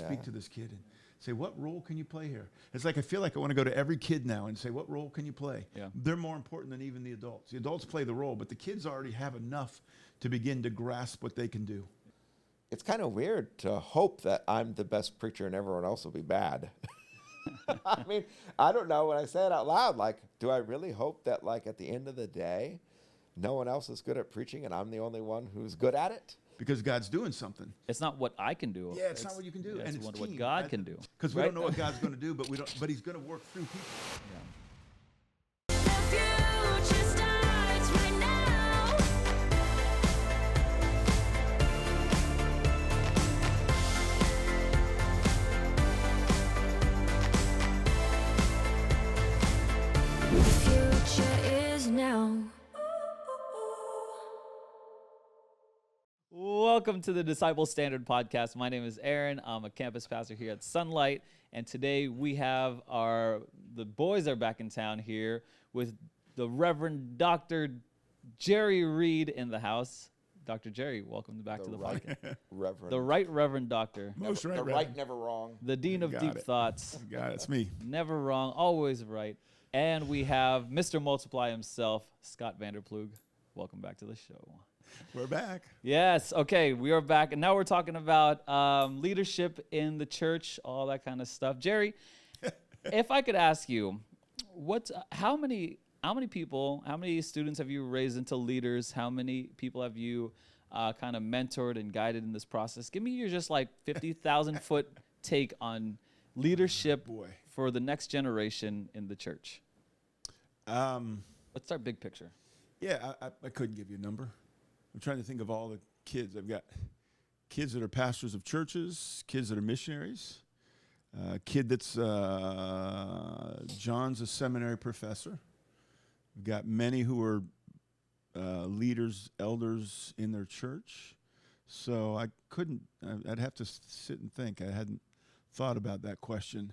speak to this kid and say, what role can you play here? It's like I feel like I want to go to every kid now and say, what role can you play? Yeah. They're more important than even the adults. The adults play the role, but the kids already have enough to begin to grasp what they can do. It's kind of weird to hope that I'm the best preacher and everyone else will be bad. I mean, I don't know when I say it out loud, like, do I really hope that, like, at the end of the day, no one else is good at preaching and I'm the only one who's good at it? Because God's doing something. It's not what I can do. Yeah, it's not what you can do. Yeah, and it's it's what God can do. Because we don't know what God's going to do, but He's going to work through people. Yeah. Welcome to the Disciple Standard Podcast. My name is Aaron. I'm a campus pastor here at Sunlight, and today we have the boys are back in town here with the Reverend Dr. Jary Reed in the house. Dr. Jary, welcome back to the podcast. Reverend. The Right Reverend Doctor. Most right, the Reverend. right, never wrong. The Dean of Deep Thoughts. God, it's me. Never wrong, always right. And we have Mr. Multiply himself, Scott Vander. Ploeg. Welcome back to the show. We're back. Yes. Okay. We are back, and now we're talking about leadership in the church, all that kind of stuff. Jary, if I could ask you, how many people, how many students have you raised into leaders? How many people have you kind of mentored and guided in this process? Give me your just like 50,000 foot take on leadership for the next generation in the church. Let's start big picture. Yeah, I couldn't give you a number. I'm trying to think of all the kids. I've got kids that are pastors of churches, kids that are missionaries, kid that's John's a seminary professor. We've got many who are leaders, elders in their church. So I'd have to sit and think. I hadn't thought about that question.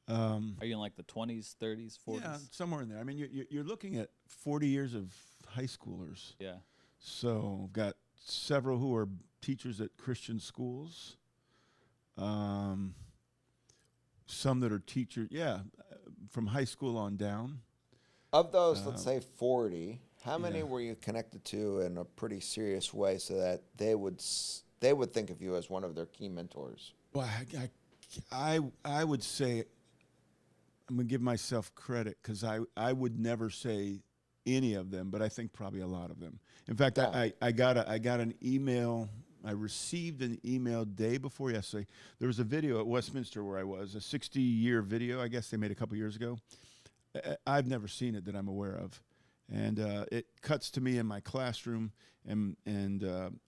Are you in like the 20s, 30s, 40s? Yeah, somewhere in there. I mean, you're looking at 40 years of high schoolers. Yeah. So I've got several who are teachers at Christian schools. Some that are teachers, from high school on down. Of those, let's say 40, how many were you connected to in a pretty serious way so that they would think of you as one of their key mentors? Well, I would say, I'm going to give myself credit because I would never say any of them, but I think probably a lot of them. In fact, I got an email. I received an email day before yesterday. There was a video at Westminster where I was, a 60-year video, I guess they made a couple years ago. I've never seen it that I'm aware of. And it cuts to me in my classroom, and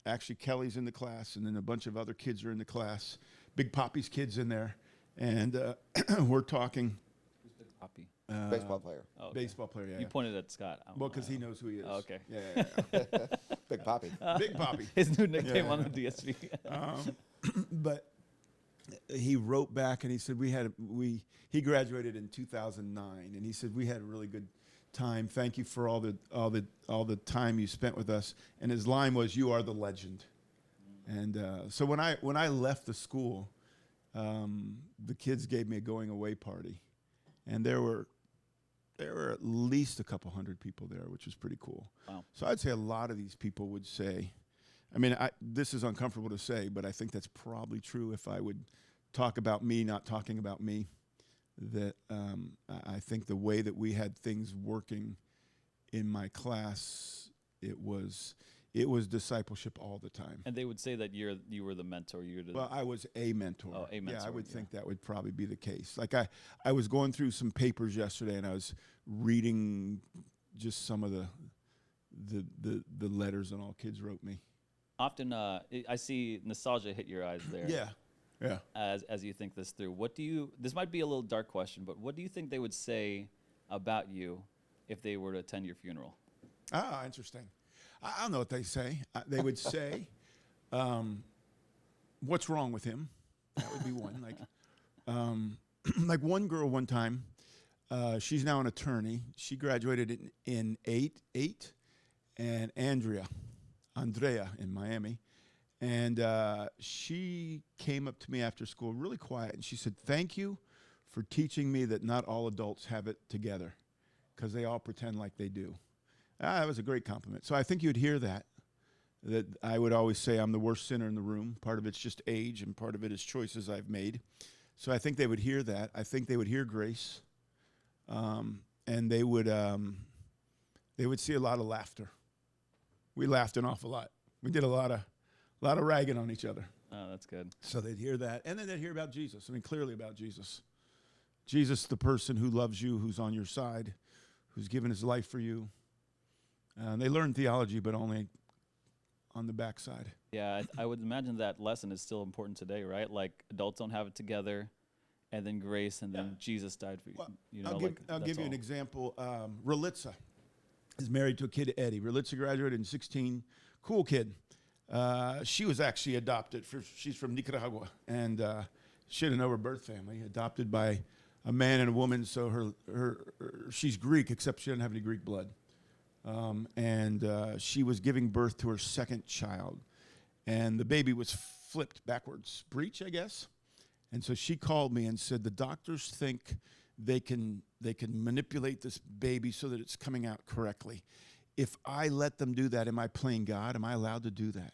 actually Kelly's in the class, and then a bunch of other kids are in the class. Big Poppy's kids in there, and we're talking. Who's Big Poppy? Baseball player. Oh, okay. Baseball player, yeah. You pointed at Scott. Well, because he knows who he is. Oh, okay. Yeah. Big Poppy. Big Poppy. His new nickname on the DSV. But he wrote back and he said he graduated in 2009, and he said we had a really good time. Thank you for all the time you spent with us. And his line was, "You are the legend." And so when I left the school, the kids gave me a going away party, and there were at least a couple hundred people there, which was pretty cool. Wow. So I'd say a lot of these people would say, I mean, this is uncomfortable to say, but I think that's probably true if I would talk about me, not talking about me, that I think the way that we had things working in my class, it was discipleship all the time. And they would say that you were the mentor. Well, I was a mentor. Oh, a mentor. Yeah, I would think that would probably be the case. Like I was going through some papers yesterday, and I was reading just some of the letters that all kids wrote me. Often, I see nostalgia hit your eyes there. Yeah. As you think this through, this might be a little dark question, but what do you think they would say about you if they were to attend your funeral? Ah, interesting. I don't know what they say. They would say, what's wrong with him? That would be one. Like one girl one time, she's now an attorney. She graduated in 8, and Andrea in Miami. And she came up to me after school really quiet, and she said, "Thank you for teaching me that not all adults have it together, because they all pretend like they do." That was a great compliment. So I think you'd hear that I would always say I'm the worst sinner in the room. Part of it's just age, and part of it is choices I've made. So I think they would hear that. I think they would hear grace, and they would see a lot of laughter. We laughed an awful lot. We did a lot of ragging on each other. Oh, that's good. So they'd hear that, and then they'd hear about Jesus. I mean, clearly about Jesus. Jesus, the person who loves you, who's on your side, who's given his life for you. They learn theology, but only on the backside. Yeah, I would imagine that lesson is still important today, right? Like adults don't have it together, and then grace, and then Jesus died for you. Well, You know, I'll give you an all. example. Relitza is married to a kid, Eddie. Relitza graduated in 16. Cool kid. She was actually adopted. She's from Nicaragua, and she didn't know her birth family. Adopted by a man and a woman, so she's Greek, except she doesn't have any Greek blood. And she was giving birth to her second child, and the baby was flipped backwards, breech, I guess. And so she called me and said, the doctors think they can manipulate this baby so that it's coming out correctly. If I let them do that, am I playing God? Am I allowed to do that?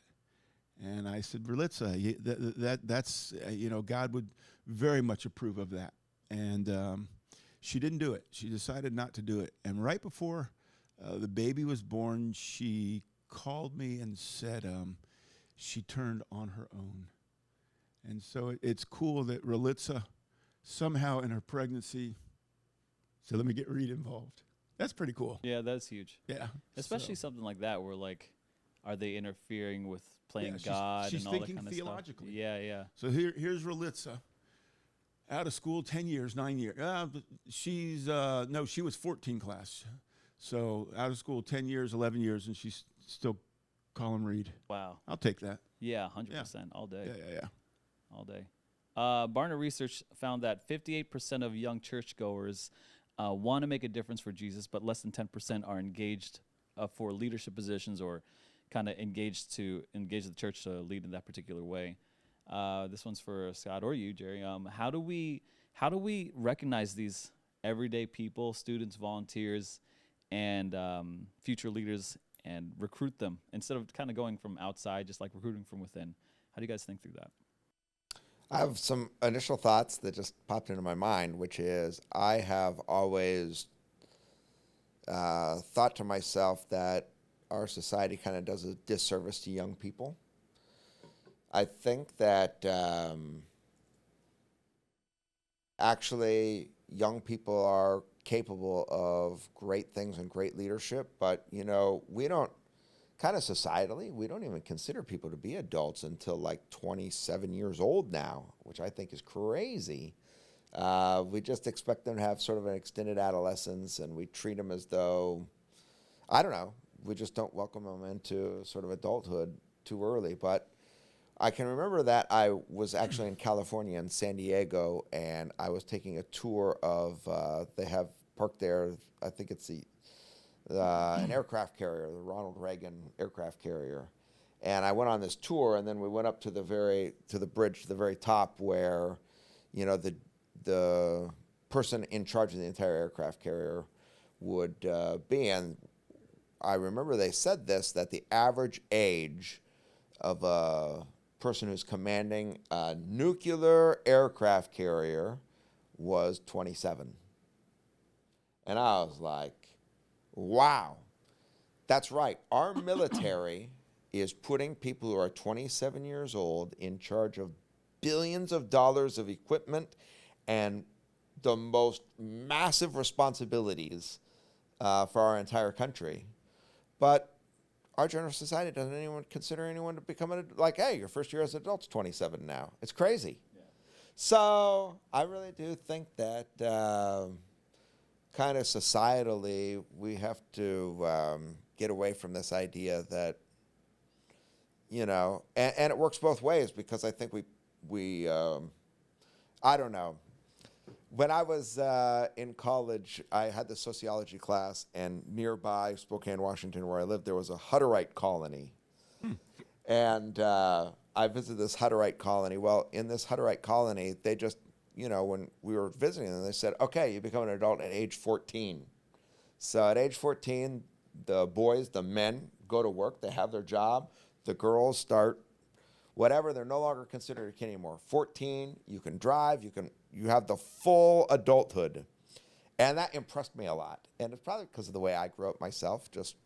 And I said, Relitza, that's God would very much approve of that. And she didn't do it. She decided not to do it. And right before the baby was born, she called me and said she turned on her own. And so it's cool that Relitza somehow in her pregnancy said, let me get Reed involved. That's pretty cool. Yeah, that's huge. Yeah. Especially something like that where, like, are they interfering with playing Yeah, God she's and all that thinking kind of theologically. stuff? Yeah, yeah. So here's Relitza. Out of school, 10 years, 9 years. She was 14 class. So out of school, 10 years, 11 years, and she's still calling Reed. Wow. I'll take that. Yeah, 100% all day. Yeah. All day. Barna research found that 58% of young churchgoers want to make a difference for Jesus, but less than 10% are engaged for leadership positions or kind of engage the church to lead in that particular way. This one's for Scott or you, Jary. How do we recognize these everyday people, students, volunteers, and future leaders, and recruit them instead of kind of going from outside, just like recruiting from within? How do you guys think through that? I have some initial thoughts that just popped into my mind, which is I have always thought to myself that our society kind of does a disservice to young people. I think that actually young people are capable of great things and great leadership, but, we don't, kind of societally, we don't even consider people to be adults until like 27 years old now, which I think is crazy. We just expect them to have sort of an extended adolescence, and we treat them as though, I don't know, we just don't welcome them into sort of adulthood too early. But I can remember that I was actually in California, in San Diego, and I was taking a tour of, they have parked there, I think it's an aircraft carrier, the Ronald Reagan aircraft carrier. And I went on this tour, and then we went up to the bridge, to the very top where, the person in charge of the entire aircraft carrier would be. And I remember they said that the average age of a person who's commanding a nuclear aircraft carrier was 27. And I was like, wow, that's right. Our military is putting people who are 27 years old in charge of billions of dollars of equipment and the most massive responsibilities for our entire country. But our general society doesn't anyone consider anyone to become hey, your first year as an adult's 27 now. It's crazy. Yeah. So I really do think that kind of societally we have to get away from this idea that, and it works both ways, because I think we I don't know. When I was in college, I had the sociology class, and nearby Spokane, Washington, where I lived, there was a Hutterite colony. And I visited this Hutterite colony. Well, in this Hutterite colony, they just, when we were visiting them, they said, okay, you become an adult at age 14. So at age 14, the boys, the men, go to work. They have their job. The girls start whatever. They're no longer considered a kid anymore. 14, you can drive. You have the full adulthood. And that impressed me a lot. And it's probably because of the way I grew up myself. Just,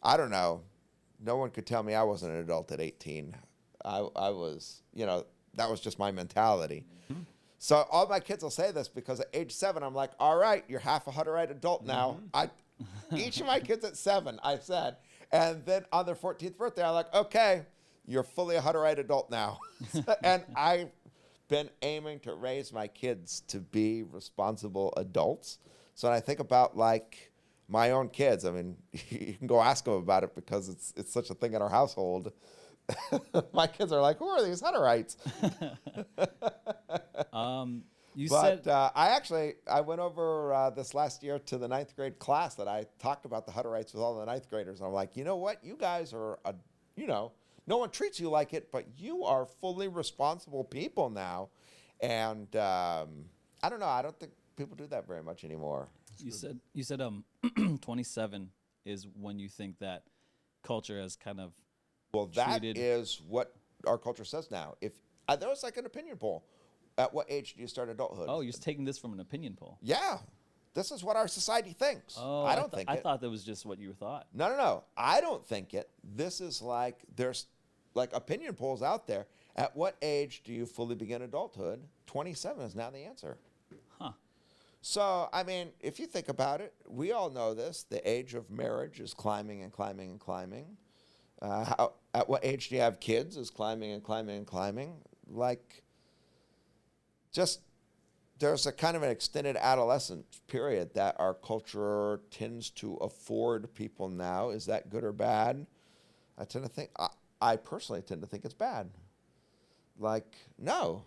I don't know. No one could tell me I wasn't an adult at 18. I was, that was just my mentality. Mm-hmm. So all my kids will say this because at age 7, I'm like, all right, you're half a Hutterite adult now. Mm-hmm. Each of my kids at 7, I said. And then on their 14th birthday, I'm like, okay, you're fully a Hutterite adult now. And I've been aiming to raise my kids to be responsible adults. So when I think about like my own kids, I mean, you can go ask them about it because it's such a thing in our household. My kids are like, who are these Hutterites? I went over this last year to the 9th grade class that I talked about the Hutterites with all the 9th graders. And I'm like, you know what? You guys are, no one treats you like it, but you are fully responsible people now. And I don't know. I don't think people do that very much anymore. You said 27 is when you think that culture has kind of that treated... is what our culture says now. If there was like an opinion poll, at what age do you start adulthood? Oh, you're taking this from an opinion poll. Yeah, this is what our society thinks. Oh, I don't think it. I thought that was just what you thought. No. I don't think it. This is like there's like opinion polls out there. At what age do you fully begin adulthood? 27 is now the answer. Huh. So, I mean, if you think about it, we all know this. The age of marriage is climbing and climbing and climbing. At what age do you have kids is climbing and climbing and climbing. Like, just there's a kind of an extended adolescent period that our culture tends to afford people now. Is that good or bad? I personally tend to think it's bad. Like, no.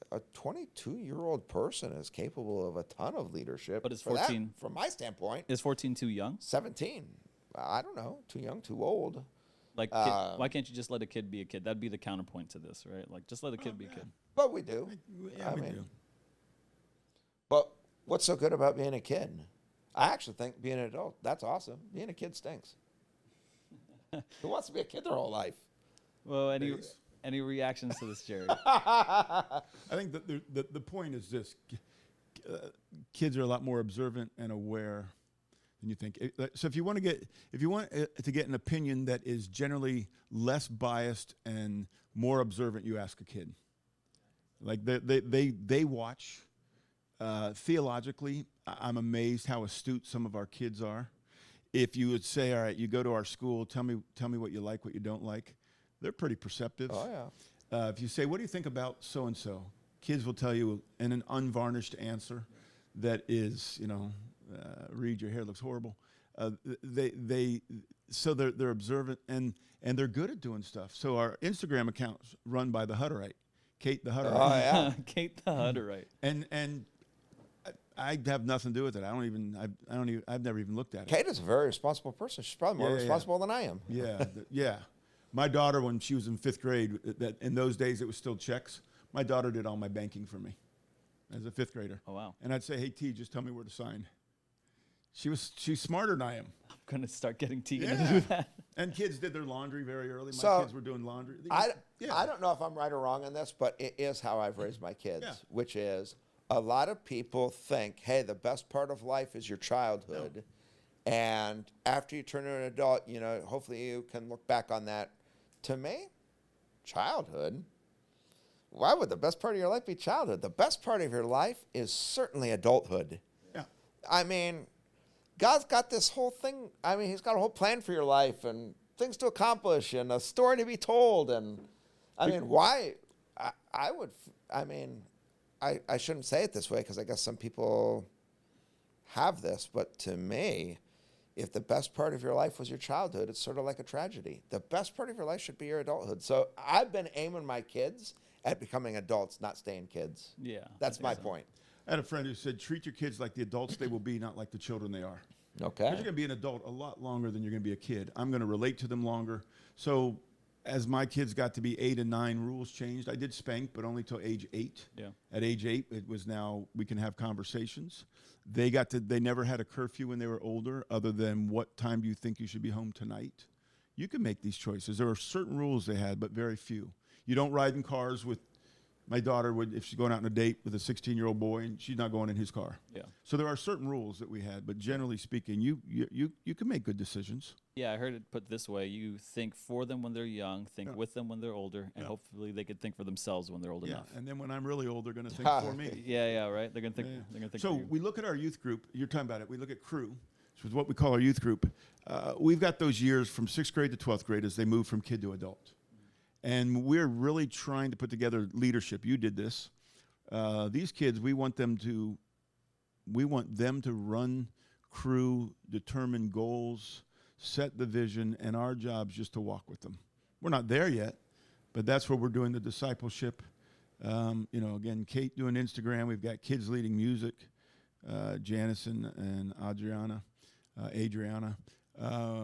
A 22-year-old person is capable of a ton of leadership. But is 14... from my standpoint. Is 14 too young? 17. I don't know. Too young, too old. Like, why can't you just let a kid be a kid? That'd be the counterpoint to this, right? Like, just let a kid be a kid. But we do. Yeah, we do. But what's so good about being a kid? I actually think being an adult, that's awesome. Being a kid stinks. Who wants to be a kid their whole life? Well, any reactions to this, Jary? I think that the point is this: kids are a lot more observant and aware than you think. So if you want to get an opinion that is generally less biased and more observant, you ask a kid. Like they watch. Theologically, I'm amazed how astute some of our kids are. If you would say, all right, you go to our school, tell me what you like, what you don't like, they're pretty perceptive. Oh, yeah. If you say, what do you think about so-and-so? Kids will tell you in an unvarnished answer that is, Reed, your hair looks horrible. So they're observant and they're good at doing stuff. So our Instagram account's run by the Hutterite, Kate the Hutterite. Oh, yeah. Kate the Hutterite. And I have nothing to do with it. I've never even looked at it. Kate is a very responsible person. She's probably more responsible than I am. Yeah, yeah. My daughter, when she was in 5th grade, in those days it was still checks. My daughter did all my banking for me as a 5th grader. Oh, wow. And I'd say, hey, T, just tell me where to sign. She's smarter than I am. I'm going to start getting Tegan to do that. And kids did their laundry very early. My kids were doing laundry. I don't know if I'm right or wrong on this, but it is how I've raised my kids, which is a lot of people think, hey, the best part of life is your childhood. No. And after you turn into an adult, hopefully you can look back on that. To me, childhood, why would the best part of your life be childhood? The best part of your life is certainly adulthood. Yeah. I mean, God's got this whole thing. I mean, he's got a whole plan for your life and things to accomplish and a story to be told. And I mean, why? I shouldn't say it this way because I guess some people have this, but to me, if the best part of your life was your childhood, it's sort of like a tragedy. The best part of your life should be your adulthood. So I've been aiming my kids at becoming adults, not staying kids. Yeah. That's my point. I had a friend who said, treat your kids like the adults they will be, not like the children they are. Okay. Because you're going to be an adult a lot longer than you're going to be a kid. I'm going to relate to them longer. So as my kids got to be 8 and 9, rules changed. I did spank, but only till age 8. Yeah. At age 8, it was now we can have conversations. They never had a curfew when they were older, other than what time do you think you should be home tonight? You can make these choices. There are certain rules they had, but very few. You don't ride in cars with, my daughter would, if she's going out on a date with a 16-year-old boy, and she's not going in his car. Yeah. So there are certain rules that we had, but generally speaking, you can make good decisions. Yeah, I heard it put this way: you think for them when they're young, think Yeah. with them when they're older, and Yeah. hopefully they could think for themselves when they're old Yeah, enough. and then when I'm really old, they're going to think for me. Yeah, right. They're gonna think. Yeah. They're gonna think. So for you. we look at our youth group. You're talking about it. We look at crew, which is what we call our youth group. We've got those years from 6th grade to 12th grade as they move from kid to adult. And we're really trying to put together leadership. You did this. These kids, we want them to run crew, determine goals, set the vision, and our job's just to walk with them. We're not there yet, but that's where we're doing the discipleship. Again, Kate doing Instagram. We've got kids leading music, Janice and Adriana.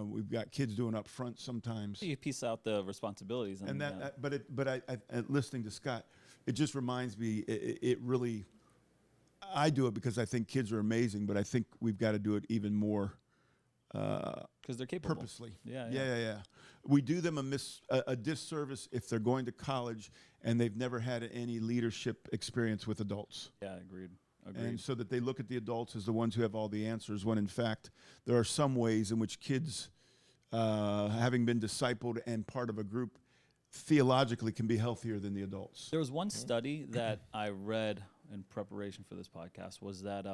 We've got kids doing up front sometimes. You piece out the responsibilities, and that, but I listening to Scott, it just reminds me. It really, I do it because I think kids are amazing, but I think we've got to do it even more because they're capable. purposely. Yeah. We do them a disservice if they're going to college and they've never had any leadership experience with adults. Yeah, agreed. And so that they look at the adults as the ones who have all the answers, when in fact there are some ways in which kids, having been discipled and part of a group, theologically can be healthier than the adults. There was one study that I read in preparation for this podcast, was that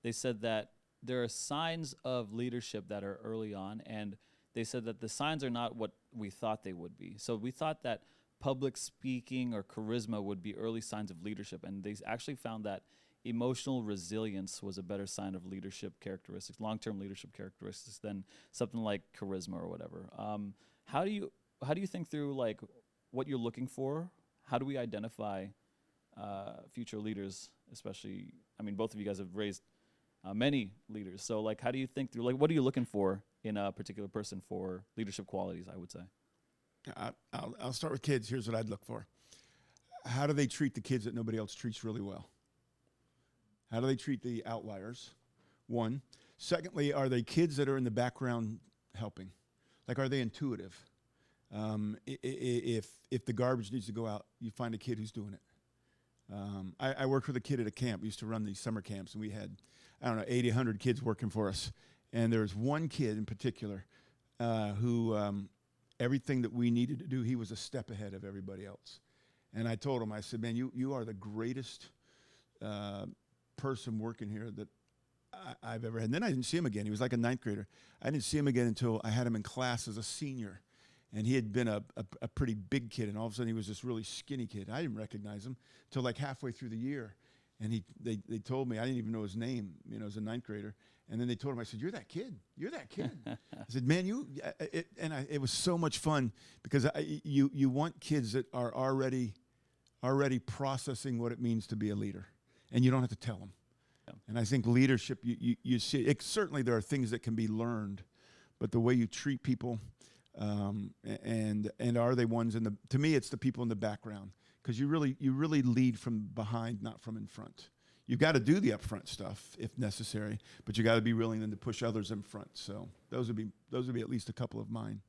they said that there are signs of leadership that are early on, and they said that the signs are not what we thought they would be. So we thought that public speaking or charisma would be early signs of leadership, and they actually found that emotional resilience was a better sign of leadership characteristics, long-term leadership characteristics, than something like charisma or whatever. How do you think through like what you're looking for? How do we identify future leaders, especially? I mean, both of you guys have raised many leaders. So like, how do you think through, like, what are you looking for in a particular person for leadership qualities, I would say? I'll start with kids. Here's what I'd look for. How do they treat the kids that nobody else treats really well? How do they treat the outliers? One. Secondly, are they kids that are in the background helping? Like, are they intuitive? If the garbage needs to go out, you find a kid who's doing it. I worked with a kid at a camp. We used to run these summer camps, and we had, 80, 100 kids working for us. And there was one kid in particular who everything that we needed to do, he was a step ahead of everybody else. And I told him, I said, man, you are the greatest person working here that I've ever had. And then I didn't see him again. He was like a 9th grader. I didn't see him again until I had him in class as a senior. And he had been a pretty big kid, and all of a sudden he was this really skinny kid. I didn't recognize him until like halfway through the year. And they told me, I didn't even know his name, as a 9th grader. And then they told him, I said, you're that kid. You're that kid. I said, man, it was so much fun because you want kids that are already processing what it means to be a leader. And you don't have to tell them. Yeah. And I think leadership, you see, certainly there are things that can be learned, but the way you treat people, and are they ones to me, it's the people in the background, because you really lead from behind, not from in front. You've got to do the upfront stuff if necessary, but you got to be willing then to push others in front. So those would be at least a couple of mine.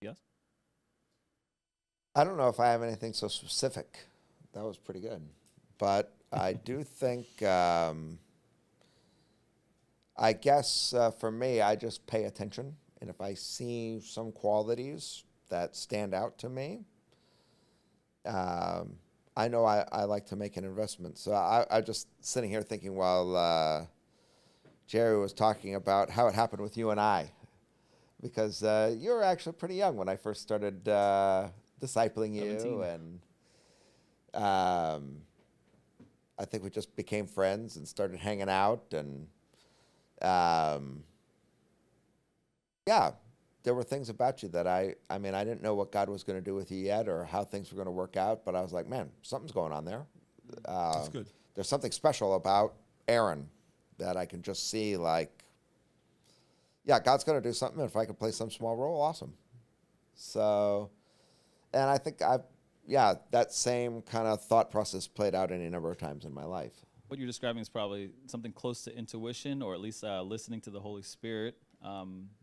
Yes. I don't know if I have anything so specific. That was pretty good, but I do think. I guess for me, I just pay attention. And if I see some qualities that stand out to me, I know I like to make an investment. So I just sitting here thinking while Jary was talking about how it happened with you and I, because you were actually pretty young when I first started discipling you. 17. And I think we just became friends and started hanging out. And yeah, there were things about you that I didn't know what God was going to do with you yet or how things were going to work out, but I was like, man, something's going on there. That's good. There's something special about Aaron that I can just see, like, yeah, God's going to do something. If I can play some small role, awesome. So, and I think that same kind of thought process played out any number of times in my life. What you're describing is probably something close to intuition, or at least listening to the Holy Spirit.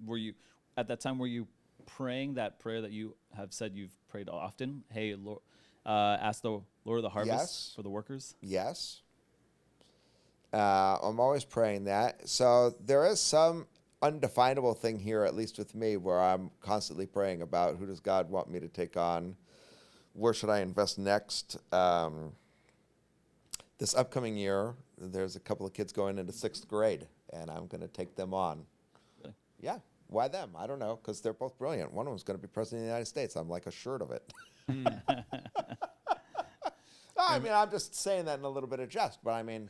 Were you, at that time, were you praying that prayer that you have said you've prayed often? Hey, Lord, ask the Lord of the harvest for the workers? Yes. I'm always praying that. So there is some undefinable thing here, at least with me, where I'm constantly praying about who does God want me to take on? Where should I invest next? This upcoming year, there's a couple of kids going into 6th grade, and I'm going to take them on. Really? Yeah. Why them? I don't know, because they're both brilliant. One of them's going to be president of the United States. I'm like assured of it. I mean, I'm just saying that in a little bit of jest, but I mean,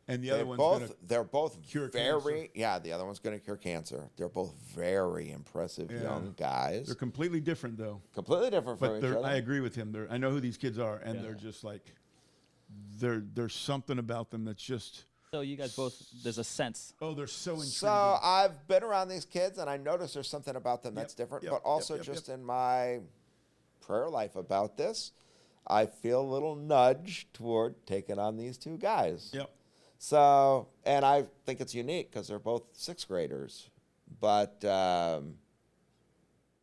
And the other one's they're both cure very, cancer. yeah, the other one's going to cure cancer. They're both very impressive young guys. They're completely different, though. Completely different from But each other. I agree with him. I know who these kids are, and they're just like, there's something about them that's just. So you guys both, there's a sense. Oh, they're so intriguing. So I've been around these kids, and I notice there's something about them that's different. But also just in my prayer life about this, I feel a little nudge toward taking on these two guys. Yep. So, and I think it's unique because they're both 6th graders, but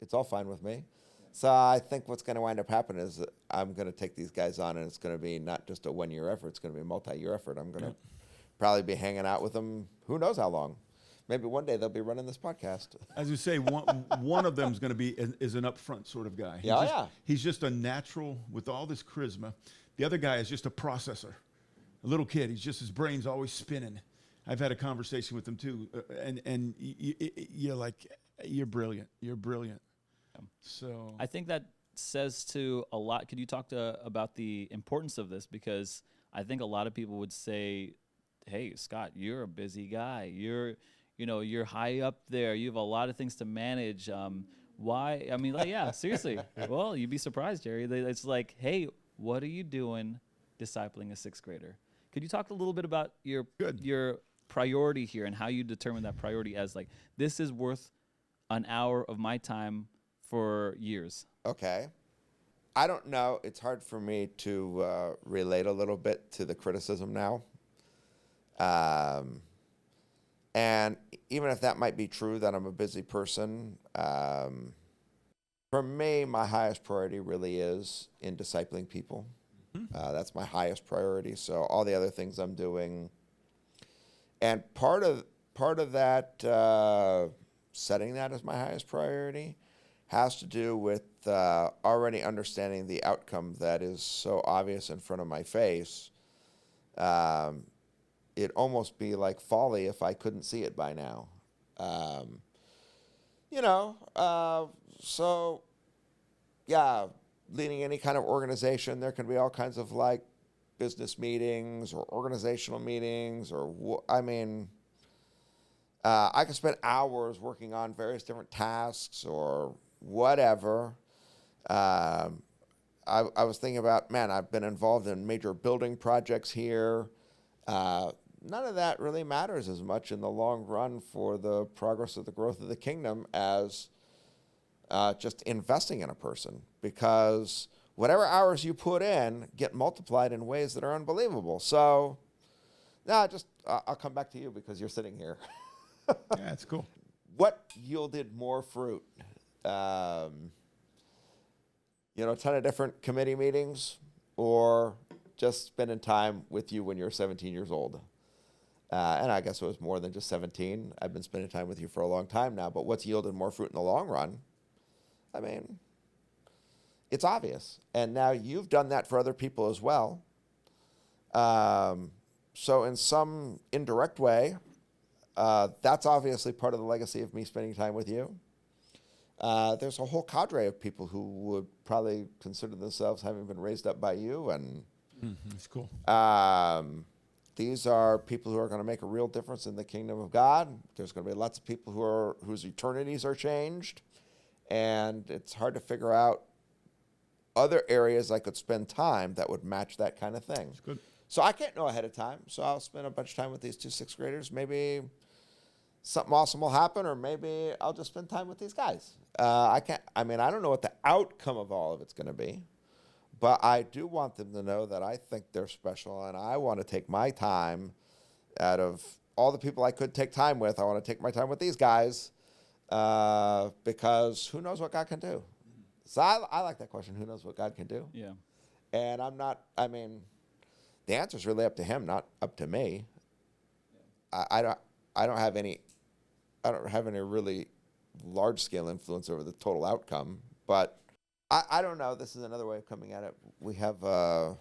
it's all fine with me. So I think what's going to wind up happening is that I'm going to take these guys on, and it's going to be not just a 1-year effort. It's going to be a multi-year effort. I'm going to probably be hanging out with them who knows how long. Maybe one day they'll be running this podcast. As you say, one of them is going to be is an upfront sort of guy. He's just a natural with all this charisma. The other guy is just a processor, a little kid. He's just, his brain's always spinning. I've had a conversation with him too, and you're like, you're brilliant. You're brilliant. So I think that says to a lot. Could you talk about the importance of this? Because I think a lot of people would say, "Hey, Scott, you're a busy guy. You're high up there. You have a lot of things to manage. Why? I mean, like, yeah, seriously. Well, you'd be surprised, Jary. It's like, hey, what are you doing discipling a 6th grader? Could you talk a little bit about your priority here and how you determine that priority as like, this is worth an hour of my time for years? Okay. I don't know. It's hard for me to relate a little bit to the criticism now. And even if that might be true, that I'm a busy person, for me, my highest priority really is in discipling people. That's my highest priority. So all the other things I'm doing, and part of that setting that as my highest priority has to do with already understanding the outcome that is so obvious in front of my face. It'd almost be like folly if I couldn't see it by now. So yeah, leading any kind of organization, there can be all kinds of like business meetings or organizational meetings or I could spend hours working on various different tasks or whatever. I was thinking about, man, I've been involved in major building projects here. None of that really matters as much in the long run for the progress of the growth of the kingdom as just investing in a person, because whatever hours you put in get multiplied in ways that are unbelievable. So, I'll come back to you because you're sitting here. yeah, that's cool. What yielded more fruit? A ton of different committee meetings, or just spending time with you when you're 17 years old? And I guess it was more than just 17. I've been spending time with you for a long time now, but what's yielded more fruit in the long run? I mean, it's obvious. And now you've done that for other people as well. So in some indirect way, that's obviously part of the legacy of me spending time with you. There's a whole cadre of people who would probably consider themselves having been raised up by you, and That's cool. these are people who are going to make a real difference in the kingdom of God. There's going to be lots of people whose eternities are changed, and it's hard to figure out other areas I could spend time that would match that kind of thing. That's good. So I can't know ahead of time. So I'll spend a bunch of time with these two 6th graders. Maybe something awesome will happen, or maybe I'll just spend time with these guys. I can't. I mean, I don't know what the outcome of all of it's going to be, but I do want them to know that I think they're special, and I want to take my time out of all the people I could take time with. I want to take my time with these guys because who knows what God can do. So I like that question. Who knows what God can do? Yeah. And I'm not. I mean, the answer is really up to Him, not up to me. I don't have any. I don't have any really large scale influence over the total outcome, but I don't know. This is another way of coming at it. We have a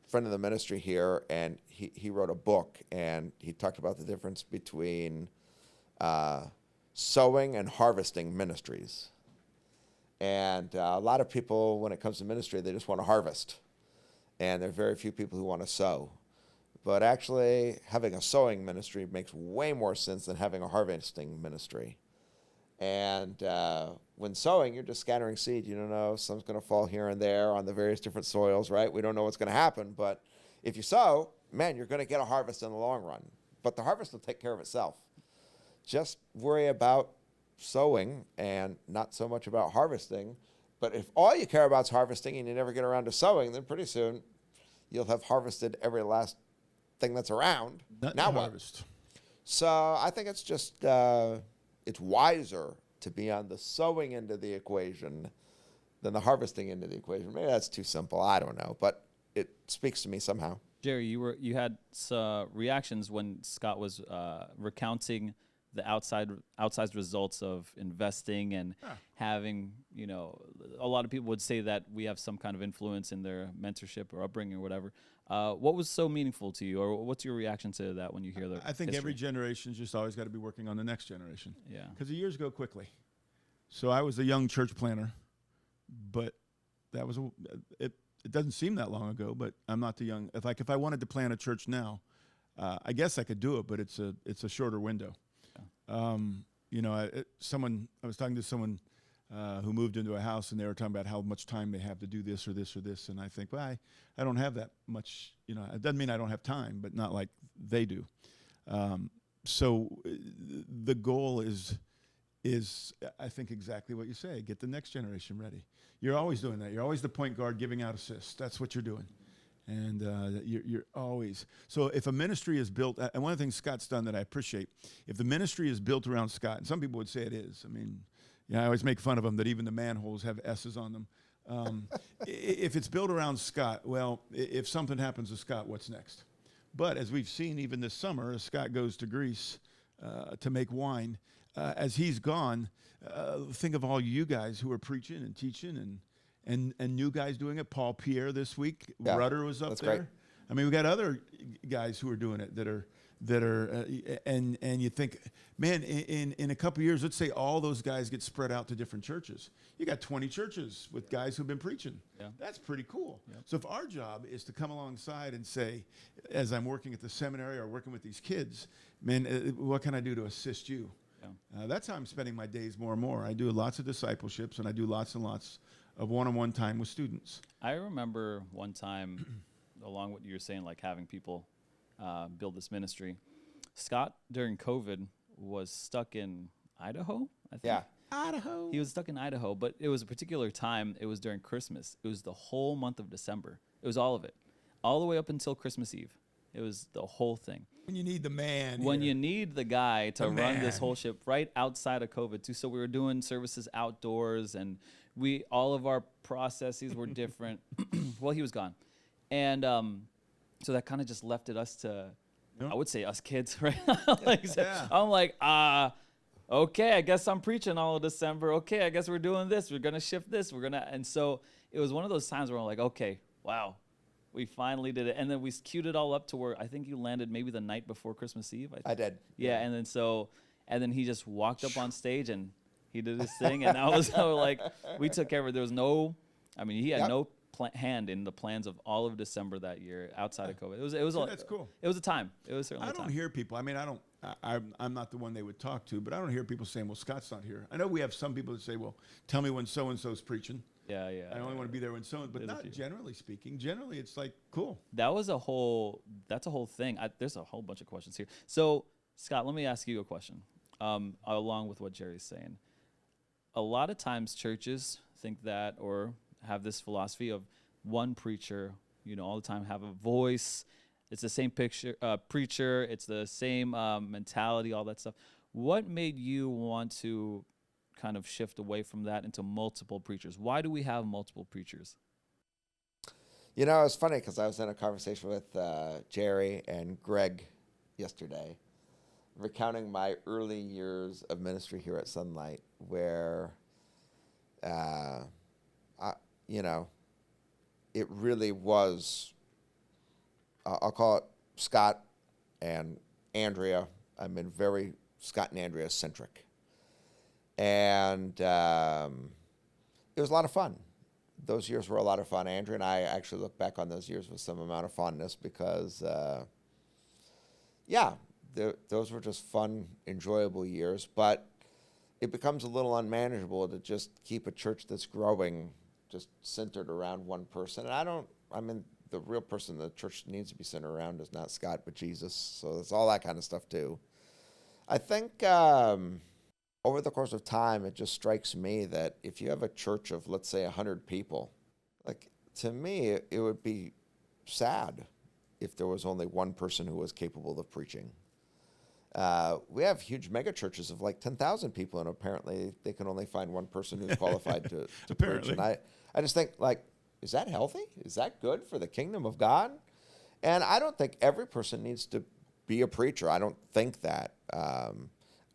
friend of the ministry here, and he wrote a book, and he talked about the difference between sowing and harvesting ministries. And a lot of people, when it comes to ministry, they just want to harvest, and there are very few people who want to sow. But actually, having a sowing ministry makes way more sense than having a harvesting ministry. And when sowing, you're just scattering seed. You don't know, some's going to fall here and there on the various different soils, right? We don't know what's going to happen. But if you sow, man, you're going to get a harvest in the long run. But the harvest will take care of itself. Just worry about sowing and not so much about harvesting. But if all you care about is harvesting and you never get around to sowing, then pretty soon you'll have harvested every last thing that's around. Nothing Now to what? harvest. So I think it's just it's wiser to be on the sowing end of the equation than the harvesting end of the equation. Maybe that's too simple. I don't know, but it speaks to me somehow. Jerry, you had reactions when Scott was recounting the outsized results of investing and having, a lot of people would say that we have some kind of influence in their mentorship or upbringing or whatever. What was so meaningful to you, or what's your reaction to that when you hear that? I think every generation's just always got to be working on the next generation. Yeah. Because the years go quickly. So I was a young church planner, but that was it doesn't seem that long ago, but I'm not the young. If I wanted to plant a church now, I guess I could do it, but it's a shorter window. Yeah. I was talking to someone who moved into a house, and they were talking about how much time they have to do this or this or this, and I think, well, I don't have that much. It doesn't mean I don't have time, but not like they do. So the goal is I think exactly what you say. Get the next generation ready. You're always doing that. You're always the point guard giving out assists. That's what you're doing. And you're always. So if a ministry is built, and one of the things Scott's done that I appreciate, if the ministry is built around Scott, and some people would say it is. I mean, I always make fun of them that even the manholes have S's on them. If it's built around Scott, well, if something happens to Scott, what's next? But as we've seen even this summer, as Scott goes to Greece to make wine, as he's gone, think of all you guys who are preaching and teaching and new guys doing it. Paul Pierre this week, Yeah, Rudder was up that's there. great. I mean, we got other guys who are doing it that are and you think, man, in a couple of years, let's say all those guys get spread out to different churches. You got 20 churches with guys who've been preaching. Yeah. That's pretty cool. Yeah. So if our job is to come alongside and say, as I'm working at the seminary or working with these kids, man, what can I do to assist you? Yeah. That's how I'm spending my days more and more. I do lots of discipleships, and I do lots and lots of one-on-one time with students. I remember one time, along with what you were saying, like having people build this ministry. Scott, during COVID, was stuck in Idaho, I think. Yeah. Idaho. He was stuck in Idaho, but it was a particular time. It was during Christmas. It was the whole month of December. It was all of it, all the way up until Christmas Eve. It was the whole thing. When you need the man. When here. you need the guy to The run this man. whole ship right outside of COVID too. So we were doing services outdoors, and all of our processes were different. Well, he was gone. And so that kind of just left it us to, Yeah. I would say us kids, right? Like, so Yeah. I'm like, okay, I guess I'm preaching all of December. Okay, I guess we're doing this. We're going to shift this. And so it was one of those times where I'm like, okay, wow, we finally did it. And then we queued it all up to where I think you landed maybe the night before Christmas Eve. I did. Yeah, and then he just walked up on stage and he did his thing, and that was so like we took care of it. There was no, I mean, he had Yep. no hand in the plans of all of December that year outside of COVID. It was That's cool. It was a time. It was certainly I a time. don't hear people. I mean, I'm not the one they would talk to, but I don't hear people saying, "Well, Scott's not here." I know we have some people that say, "Well, tell me when so and so's preaching." Yeah. I only want to be there when so, but There's a not few. generally speaking. Generally, it's like cool. That's a whole thing. There's a whole bunch of questions here. So Scott, let me ask you a question, along with what Jerry's saying. a lot of times churches think that, or have this philosophy of one preacher, all the time, have a voice. It's the same preacher. It's the same mentality, all that stuff. What made you want to kind of shift away from that into multiple preachers? Why do we have multiple preachers? It's funny because I was in a conversation with Jary and Greg yesterday, recounting my early years of ministry here at Sunlight, where, it really was, I'll call it Scott and Andrea. I've been very Scott and Andrea centric. And it was a lot of fun. Those years were a lot of fun. Andrea and I actually look back on those years with some amount of fondness because, those were just fun, enjoyable years. But it becomes a little unmanageable to just keep a church that's growing just centered around one person. And the real person the church needs to be centered around is not Scott, but Jesus. So it's all that kind of stuff too. I think over the course of time, it just strikes me that if you have a church of, let's say, 100 people, like, to me, it would be sad if there was only one person who was capable of preaching. We have huge mega churches of like 10,000 people, and apparently they can only find one person who's qualified to preach. And I just think, like, is that healthy? Is that good for the kingdom of God? And I don't think every person needs to be a preacher. I don't think that.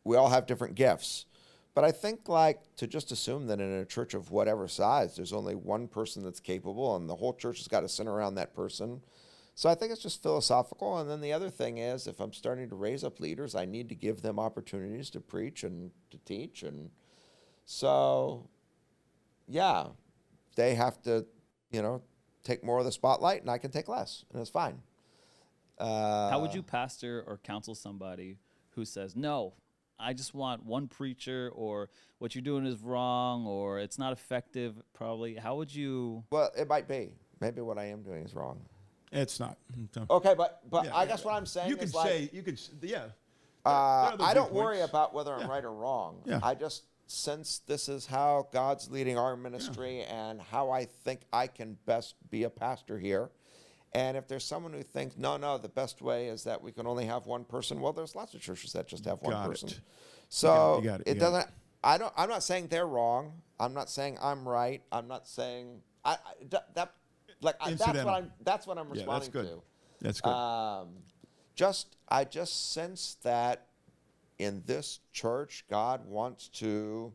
We all have different gifts. But I think, like, to just assume that in a church of whatever size, there's only one person that's capable and the whole church has got to center around that person. So I think it's just philosophical. And then the other thing is, if I'm starting to raise up leaders, I need to give them opportunities to preach and to teach. And so, yeah, they have to, take more of the spotlight, and I can take less, and it's fine. How would you pastor or counsel somebody who says, no, I just want one preacher, or what you're doing is wrong, or it's not effective, probably? How would you? Well, it might be. Maybe what I am doing is wrong. It's not. Okay, but Yeah, I guess what I'm saying you is, could like, say, you could, yeah. I don't worry about whether I'm right or wrong. Yeah. I just sense this is how God's leading our ministry and how I think I can best be a pastor here. And if there's someone who thinks, no, the best way is that we can only have one person, well, there's lots of churches that just have one person. So You got it. it doesn't. I'm not saying they're wrong. I'm not saying I'm right. I'm not saying that's what I'm responding that's good. to. That's good. I just sense that in this church, God wants to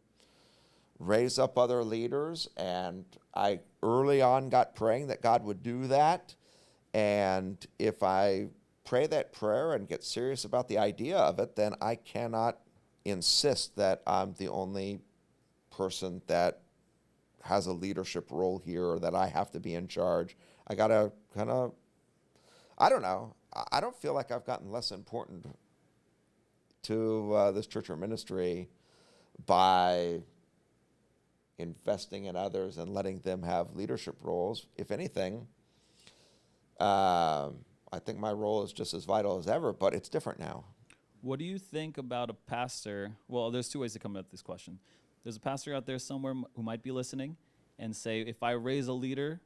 raise up other leaders, and I early on got praying that God would do that. And if I pray that prayer and get serious about the idea of it, then I cannot insist that I'm the only person that has a leadership role here, or that I have to be in charge. I got to kind of, I don't know. I don't feel like I've gotten less important to this church or ministry by investing in others and letting them have leadership roles. If anything, I think my role is just as vital as ever, but it's different now. What do you think about a pastor? Well, there's two ways to come at this question. There's a pastor out there somewhere who might be listening and say, if I raise a leader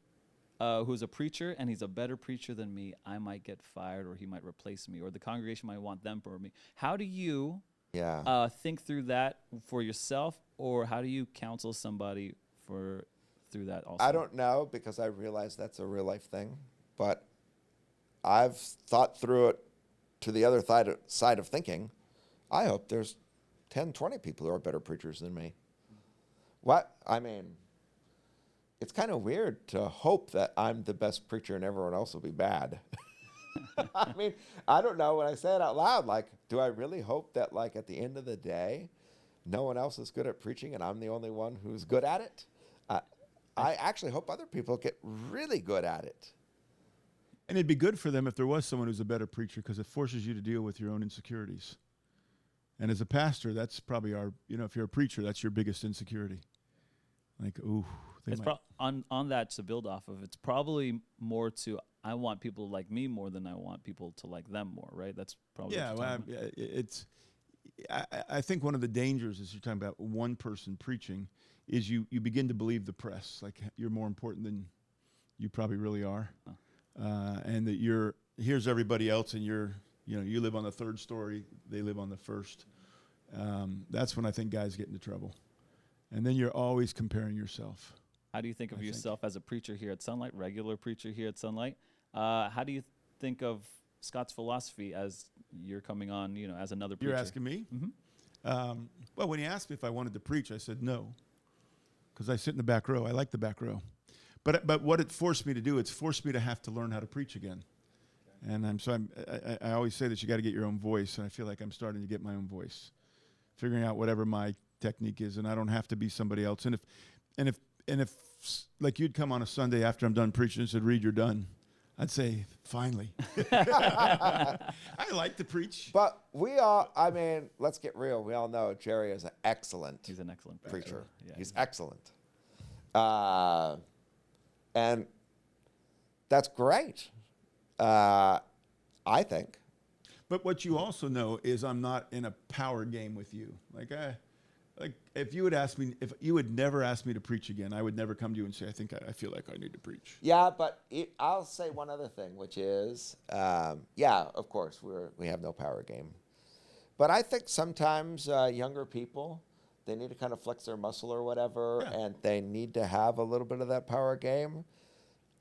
who's a preacher and he's a better preacher than me, I might get fired, or he might replace me, or the congregation might want them for me. How do you think through that for yourself, or how do you counsel somebody through that also? I don't know, because I realize that's a real life thing, but I've thought through it to the other side of thinking. I hope there's 10, 20 people who are better preachers than me. It's kind of weird to hope that I'm the best preacher and everyone else will be bad. I don't know, when I say it out loud, like, do I really hope that, like, at the end of the day, no one else is good at preaching and I'm the only one who's good at it? I actually hope other people get really good at it. And it'd be good for them if there was someone who's a better preacher, because it forces you to deal with your own insecurities. And as a pastor, that's probably if you're a preacher, that's your biggest insecurity. Like, ooh. It's on that, to build off of, it's probably more to, I want people to like me more than I want people to like them more, right? That's probably I think one of the dangers is you're talking about one person preaching is you begin to believe the press, like you're more important than you probably really are. And that here's everybody else and you live on the third story, they live on the first. That's when I think guys get into trouble. And then you're always comparing yourself. How do you think of yourself as a preacher here at Sunlight, regular preacher here at Sunlight? How do you think of Scott's philosophy as you're coming on, as another preacher? You're asking me? Mm-hmm. Well, when he asked me if I wanted to preach, I said no, because I sit in the back row. I like the back row. But what it forced me to do, it's forced me to have to learn how to preach again. Okay. And I always say that you got to get your own voice, and I feel like I'm starting to get my own voice, figuring out whatever my technique is, and I don't have to be somebody else. And if like you'd come on a Sunday after I'm done preaching and said, "Reed, you're done," I'd say, "Finally." I like to preach. But let's get real. We all know Jary is He's an excellent preacher. Yeah, he's excellent. And that's great, I think. But what you also know is I'm not in a power game with you. Like if you would never ask me to preach again, I would never come to you and say, I feel like I need to preach. Yeah, but I'll say one other thing, which is, of course, we have no power game. But I think sometimes younger people, they need to kind of flex their muscle or whatever, and they need to have a little bit of that power game.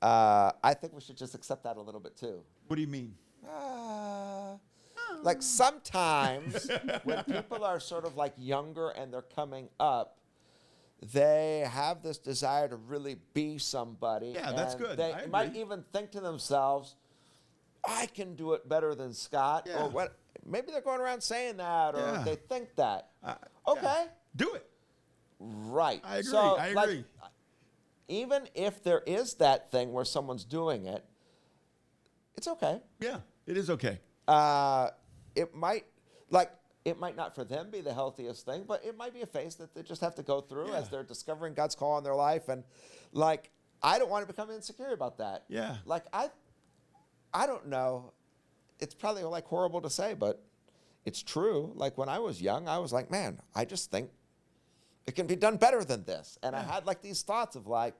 I think we should just accept that a little bit too. What do you mean? Like sometimes when people are sort of like younger and they're coming up, they have this desire to really be somebody. Yeah, that's good. They might even think to themselves, I can do it better than Scott. Yeah. Or what? Maybe they're going around saying that, or Yeah. they think that. Okay. Do it. Right. I agree. So, I agree. like, even if there is that thing where someone's doing it, it's okay. Yeah, it is okay. It might not for them be the healthiest thing, but it might be a phase that they just have to go through as they're discovering God's call on their life. And like, I don't want to become insecure about that. Yeah. Like, I don't know. It's probably like horrible to say, but it's true. Like when I was young, I was like, man, I just think it can be done better than this. And I had like these thoughts of like,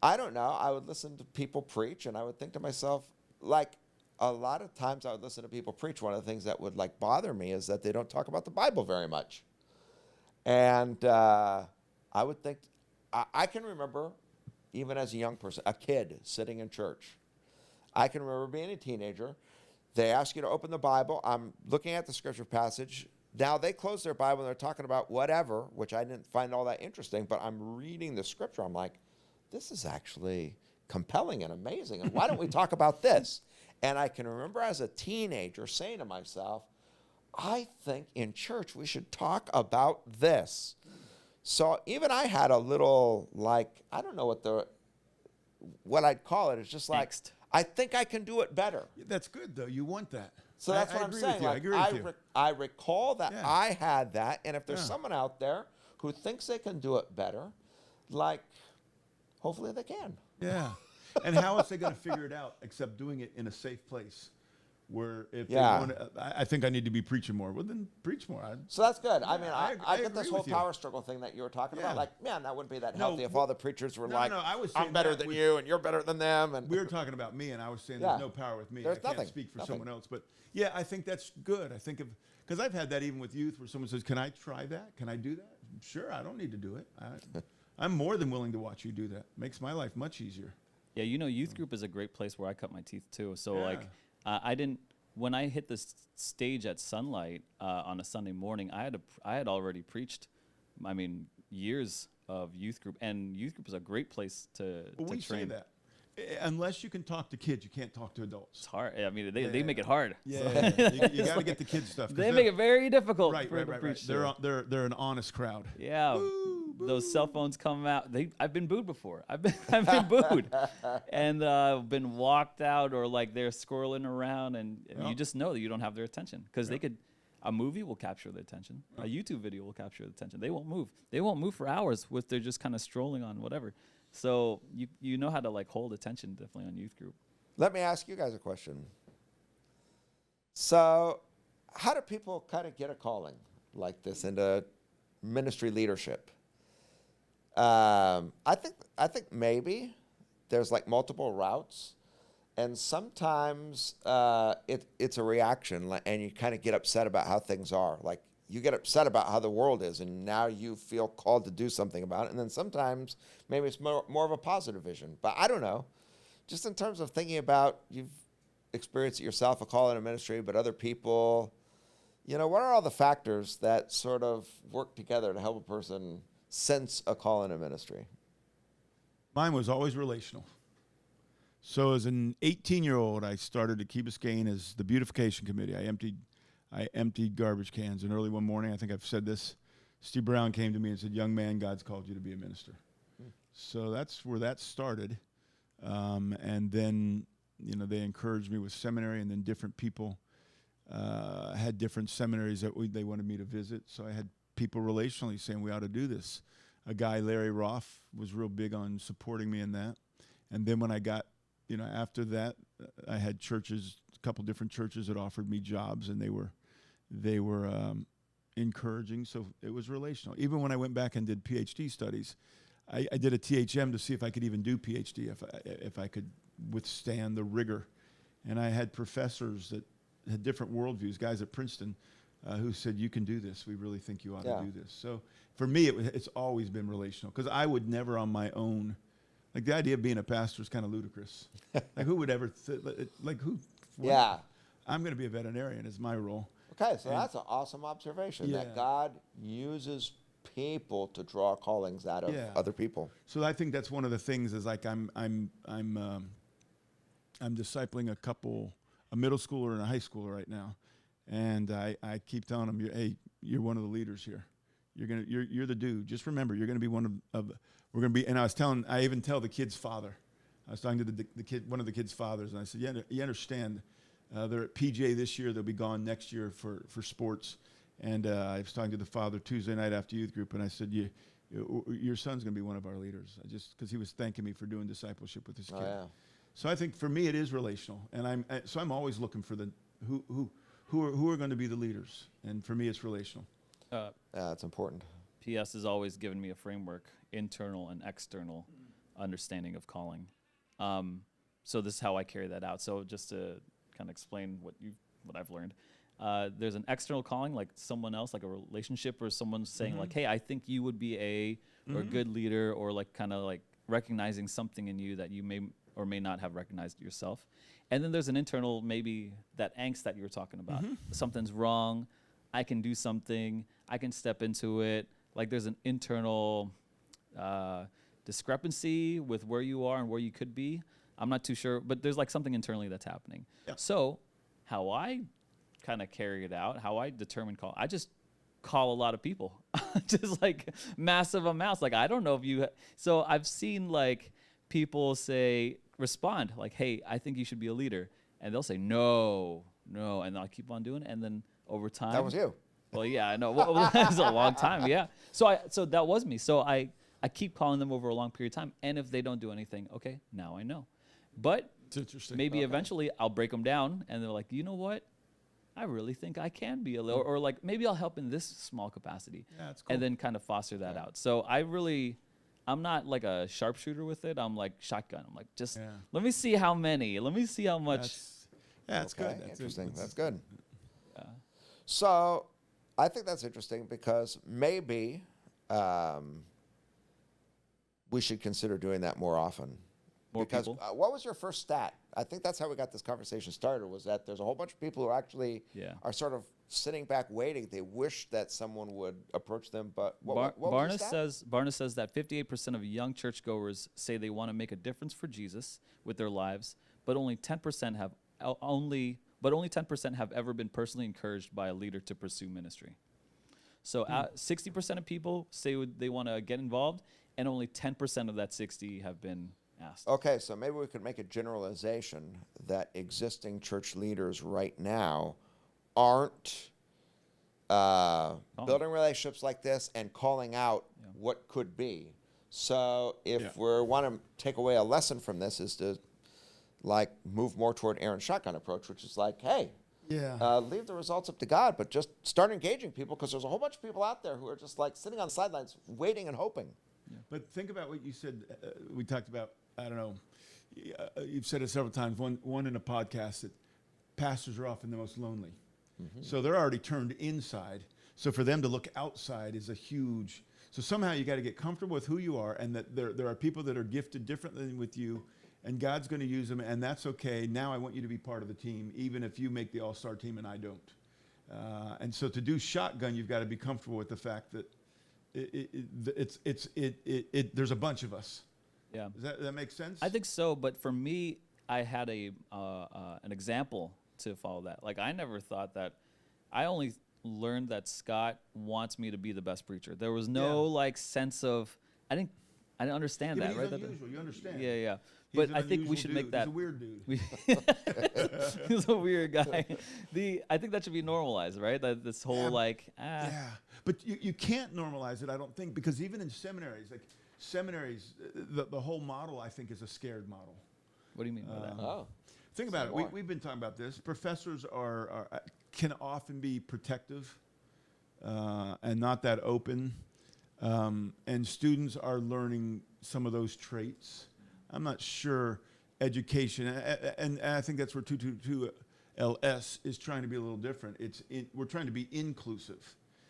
I don't know. I would listen to people preach and I would think to myself, like, a lot of times I would listen to people preach. One of the things that would like bother me is that they don't talk about the Bible very much. And I would think, I can remember even as a young person, a kid sitting in church. I can remember being a teenager. They ask you to open the Bible. I'm looking at the scripture passage. Now they close their Bible and they're talking about whatever, which I didn't find all that interesting, but I'm reading the scripture. I'm like, this is actually compelling and amazing. And why don't we talk about this? And I can remember as a teenager saying to myself, I think in church we should talk about this. So even I had a little, like, I don't know what I'd call it. It's just like, Angst. I think I can do it better. That's good, though. You want that. So that's what I'm saying. I agree with you. I recall that Yeah. I had that. And if there's Yeah. someone out there who thinks they can do it better, like, hopefully they can. Yeah. And how else are they going to figure it out except doing it in a safe place? Where if they Yeah. want to, I think I need to be preaching more. Well, then preach more. So that's good. I mean, I I get agree this whole with you. power struggle thing that you were talking Yeah. about. Like, man, that wouldn't be that No, healthy if all the preachers were no, like, no, I was I'm saying better that than with- you and you're better than them. And We were talking about me, and I was saying Yeah. there's no power with me. There's I can't nothing. speak for Nothing. someone else. But yeah, I think that's good. I think because I've had that even with youth where someone says, can I try that? Can I do that? Sure, I don't need to do it. I'm more than willing to watch you do that. Makes my life much easier. Yeah, youth group is a great place where I cut my teeth too. So Yeah. like, when I hit the stage at Sunlight on a Sunday morning, I had already preached, I mean, years of youth group, and youth group is a great place to But we train. say that. Unless you can talk to kids, you can't talk to adults. It's hard. I mean, they make it hard. Yeah, So- you got to get the kids stuff. 'cause They they're- make it very difficult right, for right, them to right, right. preach. They're an honest crowd. Yeah, Boo, those boo. cell phones come out. I've been booed before. I've been booed, and been walked out, or like they're scrolling around, and Yeah. you just know that you don't have their attention because they could. A movie will capture their attention. A YouTube video will capture their attention. They won't move. They won't move for hours if they're just kind of strolling on whatever. So you know how to like hold attention definitely on youth group. let me ask you guys a question. So how do people kind of get a calling like this into ministry leadership? I think maybe there's like multiple routes, and sometimes it's a reaction, and you kind of get upset about how things are. Like you get upset about how the world is, and now you feel called to do something about it. And then sometimes maybe it's more of a positive vision. But I don't know. Just in terms of thinking about, you've experienced it yourself, a call in a ministry, but other people, what are all the factors that sort of work together to help a person sense a call in a ministry? Mine was always relational. So as an 18-year-old, I started at Key Biscayne as the beautification committee. I emptied garbage cans, and early one morning, I think I've said this, Steve Brown came to me and said, "Young man, God's called you to be a minister." So that's where that started. And then, they encouraged me with seminary, and then different people had different seminaries that they wanted me to visit. So I had people relationally saying, we ought to do this. A guy, Larry Roth, was real big on supporting me in that. And then when I got, after that, I had churches, a couple different churches that offered me jobs, and they were encouraging. So it was relational. Even when I went back and did PhD studies, I did a THM to see if I could even do PhD, if I could withstand the rigor. And I had professors that had different worldviews, guys at Princeton, who said, "You can do this. We really think you ought to do this." So for me, it's always been relational, because I would never on my own, like the idea of being a pastor is kind of ludicrous. Like who would ever, who? Yeah. I'm going to be a veterinarian is my role. Okay, so that's an awesome observation, that God uses people to draw callings out of other people. So I think that's one of the things is like I'm discipling a middle schooler and a high schooler right now, and I keep telling them, "Hey, you're one of the leaders here. You're the dude. Just remember, you're going to be one of we're going to be." And I even tell the kid's father. I was talking to the kid, one of the kid's fathers, and I said, "Yeah, you understand? They're at PJ this year. They'll be gone next year for sports." And I was talking to the father Tuesday night after youth group, and I said, "Your son's going to be one of our leaders." Because he was thanking me for doing discipleship with his kid. Yeah. So I think for me it is relational, and I'm always looking for the who are going to be the leaders, and for me it's relational. That's important. PS has always given me a framework, internal and external understanding of calling. So this is how I carry that out. So just to kind of explain what I've learned. There's an external calling, like someone else, like a relationship, or someone saying like, "Hey, I think you would be a good leader," or like kind of like recognizing something in you that you may or may not have recognized yourself. And then there's an internal, maybe that angst that you were talking about. Something's wrong. I can do something. I can step into it. Like there's an internal discrepancy with where you are and where you could be. I'm not too sure, but there's like something internally that's happening. Yeah. So how I kind of carry it out, how I determine call, I just call a lot of people, just like massive amounts. Like, I don't know if you, so I've seen like people respond like, "Hey, I think you should be a leader." And they'll say, no. And I'll keep on doing it. And then over time. That was you. Well, yeah, I know. Well, it's a long time. Yeah. So that was me. So I keep calling them over a long period of time. And if they don't do anything, okay, now I know. But It's interesting. maybe eventually I'll break them down and they're like, "You know what? I really think I can be a little," or like maybe I'll help in this small capacity. Yeah, that's cool. And then kind of foster that out. So I'm not like a sharpshooter with it. I'm like shotgun. I'm like, let me see how many. Let me see how much. That's Okay, good. That's interesting. That's good. So I think that's interesting, because maybe we should consider doing that more often. More because people? What was your first stat? I think that's how we got this conversation started, was that there's a whole bunch of people who actually are sort of sitting back waiting. They wish that someone would approach them, but what was your stat? Barna says that 58% of young churchgoers say they want to make a difference for Jesus with their lives, but only 10% have ever been personally encouraged by a leader to pursue ministry. So 60% of people say they want to get involved, and only 10% of that 60 have been asked. Okay, so maybe we could make a generalization that existing church leaders right now aren't building relationships like this and calling out what could be. So if we want to take away a lesson from this, is to like move more toward Aaron's shotgun approach, which is like, hey, Leave the results up to God, but just start engaging people, because there's a whole bunch of people out there who are just like sitting on the sidelines waiting and hoping. But think about what you said. We talked about, I don't know, you've said it several times, one in a podcast, that pastors are often the most lonely. So they're already turned inside. So for them to look outside is a huge, so somehow you got to get comfortable with who you are, and that there are people that are gifted differently with you, and God's going to use them, and that's okay. Now I want you to be part of the team, even if you make the all-star team and I don't. And so to do shotgun, you've got to be comfortable with the fact that there's a bunch of us. Yeah. Does that make sense? I think so, but for me, I had an example to follow that. Like, I never thought that. I only learned that Scott wants me to be the best preacher. There was no like sense of I didn't understand Yeah, that, but right? he's unusual, you understand. Yeah. He's But an I think we unusual should dude. make that. He's a weird dude. He's a weird guy. I think that should be normalized, right? That this whole Yeah, but you can't normalize it, I don't think, because even in seminaries, the whole model, I think, is a scared model. What do you mean by that? Think about Say more. it. We've been talking about this. Professors can often be protective and not that open, and students are learning some of those traits. I'm not sure education, and I think that's where 222 LS is trying to be a little different. We're trying to be inclusive,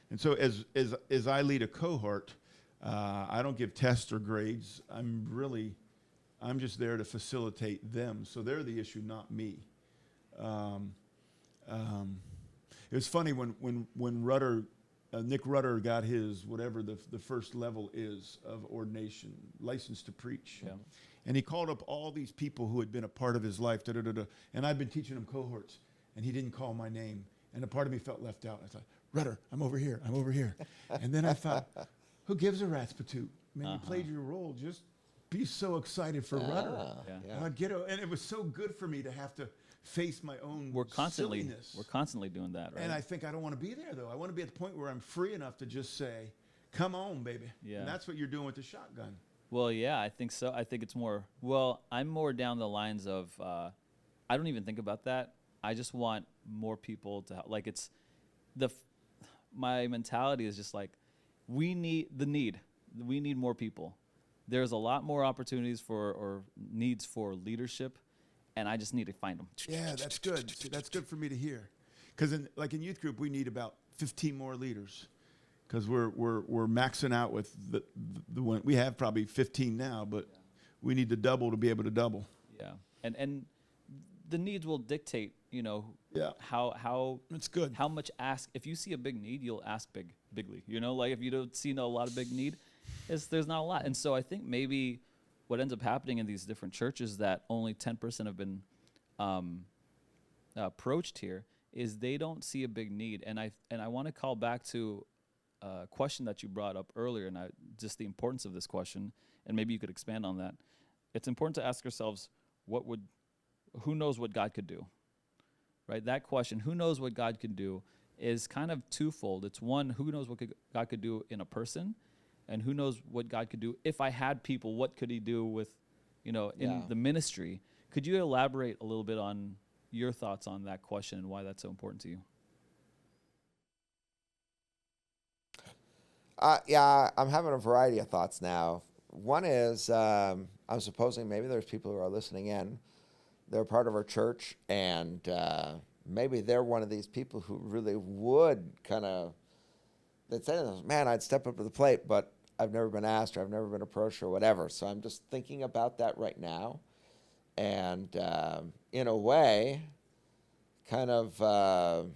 and so as I lead a cohort, I don't give tests or grades. I'm just there to facilitate them. So they're the issue, not me. It was funny when Nick Rudder got his, whatever the first level is of ordination, license to preach. Yeah. And he called up all these people who had been a part of his life, and I'd been teaching him cohorts, and he didn't call my name. And a part of me felt left out. I thought, Rudder, I'm over here. And then I thought, who gives a rat's patoot? Man, you played your role. Just be so excited for Rudder. And it was so good for me to have to face my own silliness. We're constantly doing that, right? And I think I don't want to be there, though. I want to be at the point where I'm free enough to just say, come on, baby. Yeah. And that's what you're doing with the shotgun. Well, yeah, I think so. I think it's more, I'm more down the lines of, I don't even think about that. I just want more people to, my mentality is just like, we need more people. There's a lot more opportunities or needs for leadership, and I just need to find them. Yeah, that's good. That's good for me to hear. Because in youth group, we need about 15 more leaders. Because we're maxing out with the one. We have probably 15 now, but we need to double to be able to double. Yeah, and the needs will dictate, how That's good. how much ask. If you see a big need, you'll ask bigly. Like if you don't see a lot of big need, there's not a lot. And so I think maybe what ends up happening in these different churches that only 10% have been approached here is they don't see a big need. And I want to call back to a question that you brought up earlier, and just the importance of this question, and maybe you could expand on that. It's important to ask ourselves, who knows what God could do? Right? That question, who knows what God could do, is kind of twofold. It's one, who knows what God could do in a person, and who knows what God could do if I had people, what could he do with, in the ministry? Could you elaborate a little bit on your thoughts on that question and why that's so important to you? I'm having a variety of thoughts now. One is, I'm supposing maybe there's people who are listening in. They're part of our church, and maybe they're one of these people who really would they'd say to them, man, I'd step up to the plate, but I've never been asked, or I've never been approached, or whatever. So I'm just thinking about that right now. And in a way, kind of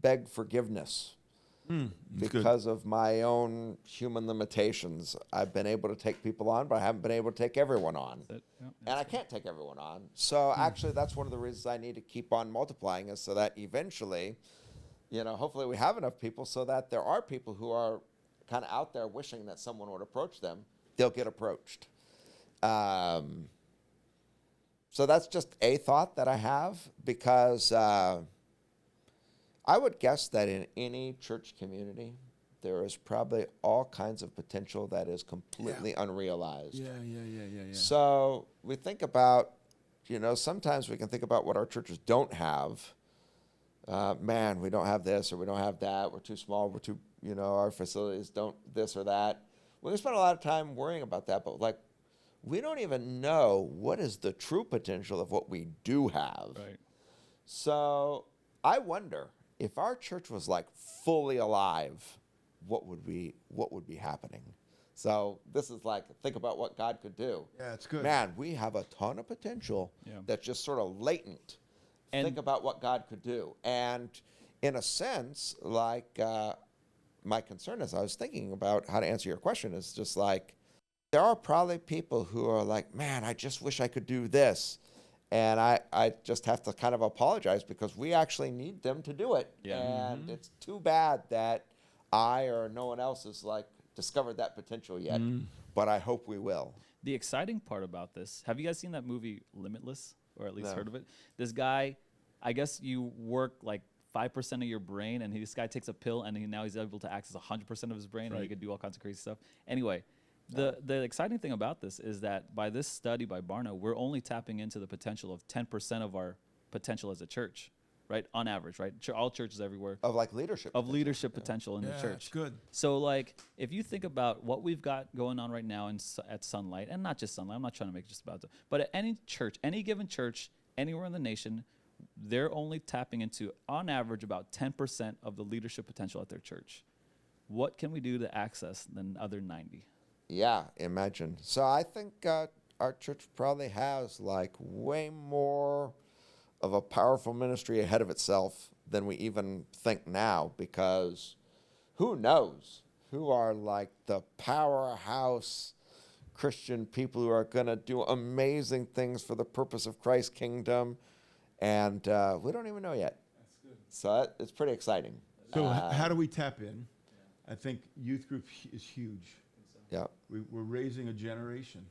beg forgiveness. Because of my own human limitations. I've been able to take people on, but I haven't been able to take everyone on. And I can't take everyone on. So actually, that's one of the reasons I need to keep on multiplying, is so that eventually, hopefully we have enough people so that there are people who are kind of out there wishing that someone would approach them. They'll get approached. So that's just a thought that I have, because I would guess that in any church community, there is probably all kinds of potential that is completely unrealized. Yeah. So we think about, sometimes we can think about what our churches don't have, man, we don't have this or we don't have that. We're too small. We're too, our facilities don't this or that. We spend a lot of time worrying about that, but like, we don't even know what is the true potential of what we do have. Right. So I wonder if our church was like fully alive, what would be happening? So this is like, think about what God could do. Yeah, it's good. Man, we have a ton of potential that's just sort of latent. And think about what God could do. And in a sense, like my concern as I was thinking about how to answer your question is just like, there are probably people who are like, man, I just wish I could do this. And I just have to kind of apologize because we actually need them to do it. Yeah. And it's too bad that I or no one else has like discovered that potential yet. But I hope we will. the exciting part about this, have you guys seen that movie Limitless, or at least No. heard of it? This guy, I guess you work like 5% of your brain, and this guy takes a pill, and now he's able to access 100% of his brain, and he Right. can do all kinds of crazy stuff. Anyway, the exciting thing about this is that by this study by Barna, we're only tapping into the potential of 10% of our potential as a church, right? On average, right? All churches everywhere Of like leadership. of leadership potential in the Yeah, church. it's good. So, like, if you think about what we've got going on right now at Sunlight, and not just Sunlight, I'm not trying to make it just about it, but at any church, any given church, anywhere in the nation, they're only tapping into, on average, about 10% of the leadership potential at their church. What can we do to access the other 90? Yeah, imagine. So I think our church probably has like way more of a powerful ministry ahead of itself than we even think now, because who knows who are like the powerhouse Christian people who are going to do amazing things for the purpose of Christ's kingdom, and we don't even know yet. That's good. So it's pretty exciting. So how do we tap in? I think youth group is huge. Yeah. We're raising a generation,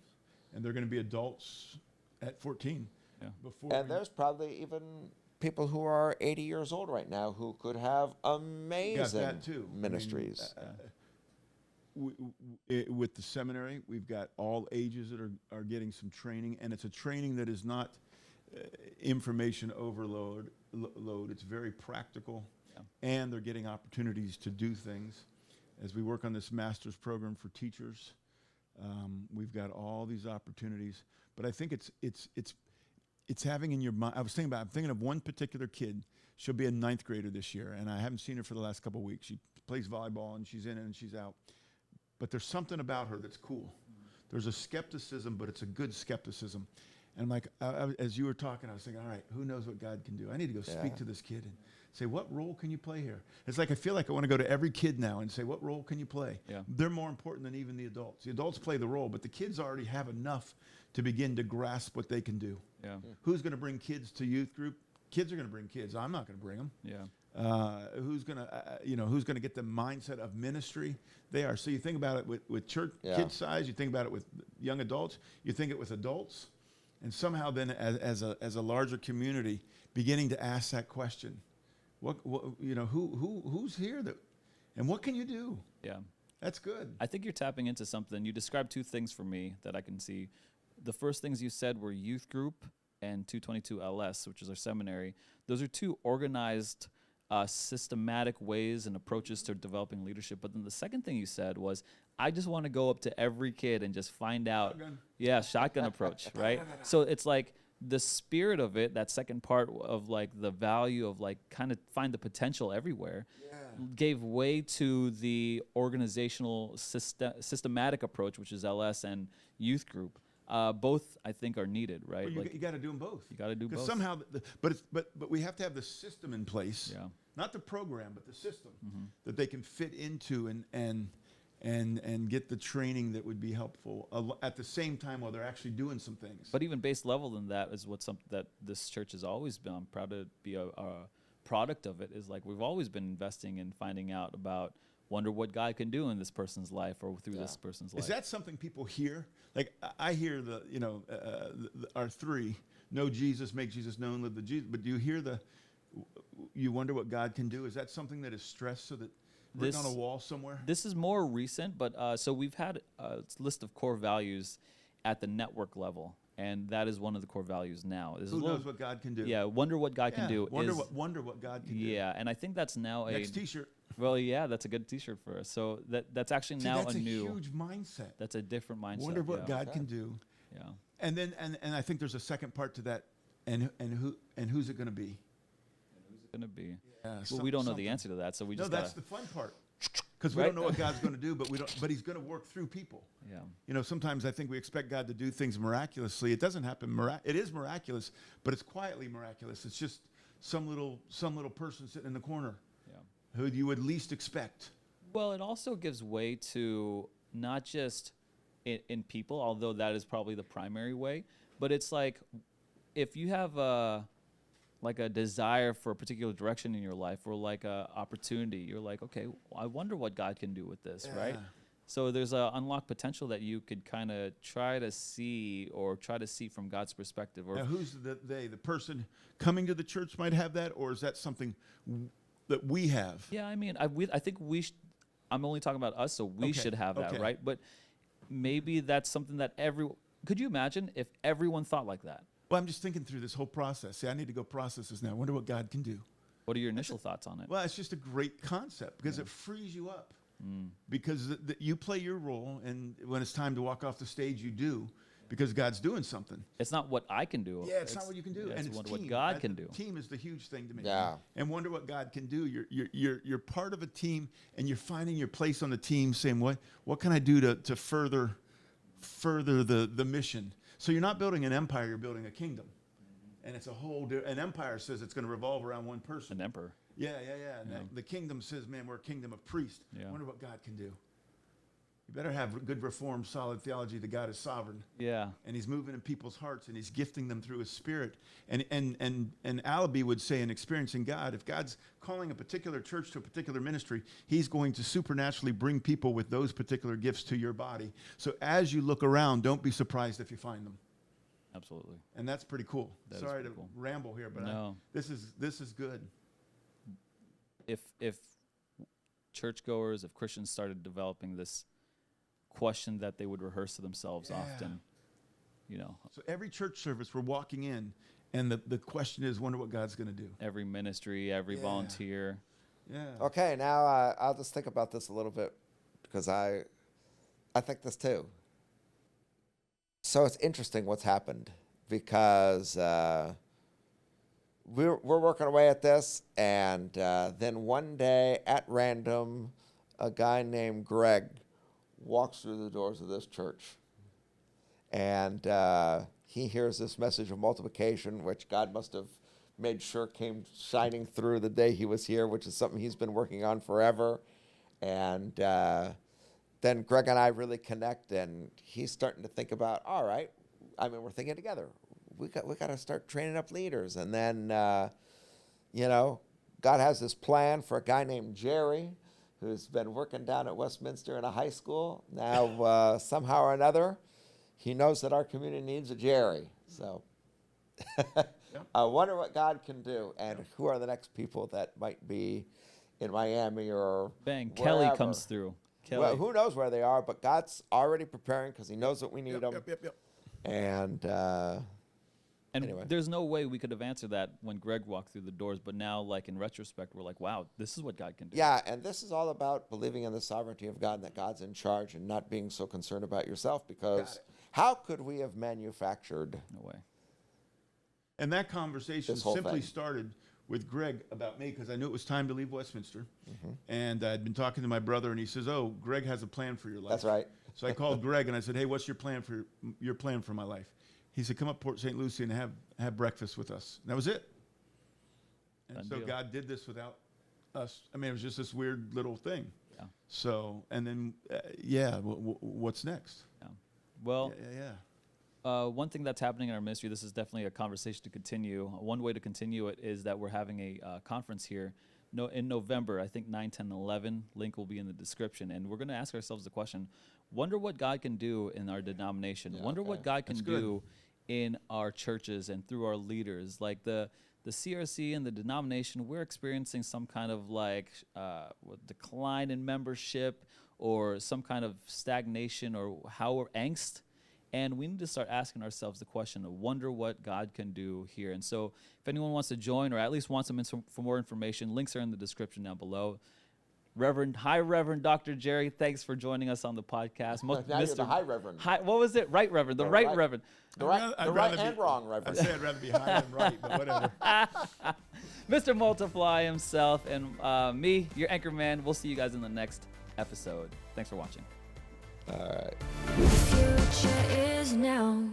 and they're going to be adults at 14. Yeah. Before And there's probably even people who are 80 years old right now who could have amazing that too. I mean, ministries. with the seminary, we've got all ages that are getting some training, and it's a training that is not information overload. It's very practical, and they're getting opportunities to do things. As we work on this master's program for teachers, we've got all these opportunities. But I think it's having in your mind. I'm thinking of one particular kid. She'll be a 9th grader this year, and I haven't seen her for the last couple of weeks. She plays volleyball, and she's in and she's out. But there's something about her that's cool. There's a skepticism, but it's a good skepticism. And like as you were talking, I was thinking, all right, who knows what God can do? I need to go speak to this kid and say, what role can you play here? It's like I feel like I want to go to every kid now and say, what role can you play? Yeah. They're more important than even the adults. The adults play the role, but the kids already have enough to begin to grasp what they can do. Yeah. Who's going to bring kids to youth group? Kids are going to bring kids. I'm not going to bring them. Yeah. Who's going to get the mindset of ministry? They are. So you think about it with church kid size. You think about it with young adults. You think it with adults, and somehow then as a larger community, beginning to ask that question: who's here and what can you do? Yeah. That's good. I think you're tapping into something. You described two things for me that I can see. The first things you said were youth group and 222 LS, which is our seminary. Those are two organized, systematic ways and approaches to developing leadership. But then the second thing you said was, I just want to go up to every kid and just find out. Shotgun. Yeah, shotgun approach, right? So it's like the spirit of it, that second part of like the value of like kind of find the potential everywhere, gave way to the organizational systematic approach, which is LS and youth group. Both, I think, are needed, right? Well, you got to do them both. You got to do both. Because somehow, but we have to have the system in place. Yeah. Not the program, but the system that they can fit into and get the training that would be helpful at the same time while they're actually doing some things. But even base level than that is that this church has always been. I'm proud to be a product of it. Is like we've always been investing in finding out about. Wonder what God can do in this person's life or through this person's life. Is that something people hear? Like I hear our three: know Jesus, make Jesus known, live the Jesus. But do you hear you wonder what God can do? Is that something that is stressed so that written on a wall somewhere? This is more recent, but so we've had a list of core values at the network level. and that is one of the core values now. Is Who knows what God can do? Yeah, wonder what God can do. Wonder what God can do. Yeah, and I think that's now Next T-shirt. Well, yeah, that's a good T-shirt for us. So that's actually now that's a new huge mindset. That's a different mindset. Wonder what God can do. Yeah. And then and I think there's a second part to that. And who's it going to be? Who's it going to be? Yeah, well, we don't know the answer to that, so we just that's the fun part. Because we don't know what God's going to do, but He's going to work through people. Yeah. You know, sometimes I think we expect God to do things miraculously. It doesn't happen. It is miraculous, but it's quietly miraculous. It's just some little person sitting in the corner, who you would least expect. Well, it also gives way to not just in people, although that is probably the primary way, but it's like if you have a desire for a particular direction in your life, or like a opportunity, you're like, okay, I wonder what God can do with this, right? So there's a unlocked potential that you could kind of try to see from God's perspective. Or now, who's the person coming to the church might have that, or is that something that we have? Yeah, I mean, I think I'm only talking about us, so we should have that, right? But maybe that's something that could you imagine if everyone thought like that? Well, I'm just thinking through this whole process. See, I need to go process this now. I wonder what God can do. What are your initial thoughts on it? Well, it's just a great concept because it frees you up. Because you play your role, and when it's time to walk off the stage, you do, because God's doing something. It's not what I can do. Yeah, it's not what you can do, and it's what God can do. Team is the huge thing to me. Yeah. And wonder what God can do. You're part of a team, and you're finding your place on the team, saying what can I do to further the mission. So you're not building an empire, you're building a kingdom. And it's an empire says it's going to revolve around one person. An emperor. Yeah. And the kingdom says, man, we're a kingdom of priests. Yeah. Wonder what God can do. You better have good, reformed, solid theology that God is sovereign. Yeah. And He's moving in people's hearts, and He's gifting them through His Spirit. And Alabi would say in Experiencing God, if God's calling a particular church to a particular ministry, He's going to supernaturally bring people with those particular gifts to your body. So as you look around, don't be surprised if you find them. Absolutely. And that's pretty cool. That Sorry is to pretty cool. ramble here, but No. this is good. If churchgoers, if Christians started developing this question that they would rehearse to themselves often, So every church service we're walking in, and the question is, wonder what God's going to do. every ministry, every volunteer. Yeah. Okay, now I'll just think about this a little bit, because I think this too. So it's interesting what's happened, because we're working away at this, and then one day at random, a guy named Greg walks through the doors of this church, and he hears this message of multiplication, which God must have made sure came shining through the day he was here, which is something he's been working on forever. And then Greg and I really connect, and he's starting to think about, all right, I mean, we're thinking together. We got to start training up leaders. And then, God has this plan for a guy named Jary, who's been working down at Westminster in a high school. Now, somehow or another, he knows that our community needs a Jary. So I wonder what God can do, and who are the next people that might be in Miami or Bang, wherever. Kelly comes through. Kelly. Well, who knows where they are, but God's already preparing because He knows that we need them. Yep. And anyway. There's no way we could have answered that when Greg walked through the doors, but now, like, in retrospect, we're like, wow, this is what God can do. Yeah, and this is all about believing in the sovereignty of God, and that God's in charge, and not being so concerned about yourself, because how could we have manufactured No way. And that conversation This whole simply thing. started with Greg about me, because I knew it was time to leave Westminster. And I'd been talking to my brother, and he says, oh, Greg has a plan for your life. That's right. So I called Greg, and I said, hey, what's your plan for my life? He said, come up Port St. Lucie and have breakfast with us. And that was it. And Done so deal. God did this without us. I mean, it was just this weird little thing. Yeah. So, and then, what's next? Yeah. Well, Yeah. one thing that's happening in our ministry, this is definitely a conversation to continue. One way to continue it is that we're having a conference here in November, I think 9, 10, 11. Link will be in the description. And we're going to ask ourselves the question, wonder what God can do in our denomination. Wonder what God can do in our churches and through our leaders. Like the CRC and the denomination, we're experiencing some kind of decline in membership, or some kind of stagnation, or angst. And we need to start asking ourselves the question of wonder what God can do here. And so if anyone wants to join or at least wants for more information, links are in the description down below. High Reverend Dr. Jary, thanks for joining us on the podcast. Now you're the High Reverend. What was it? Right Reverend. The Right Reverend. The right and wrong Reverend. I say I'd rather be high than right, but whatever. Mr. Multiply himself and me, your anchor man. We'll see you guys in the next episode. Thanks for watching. All right. The future is now.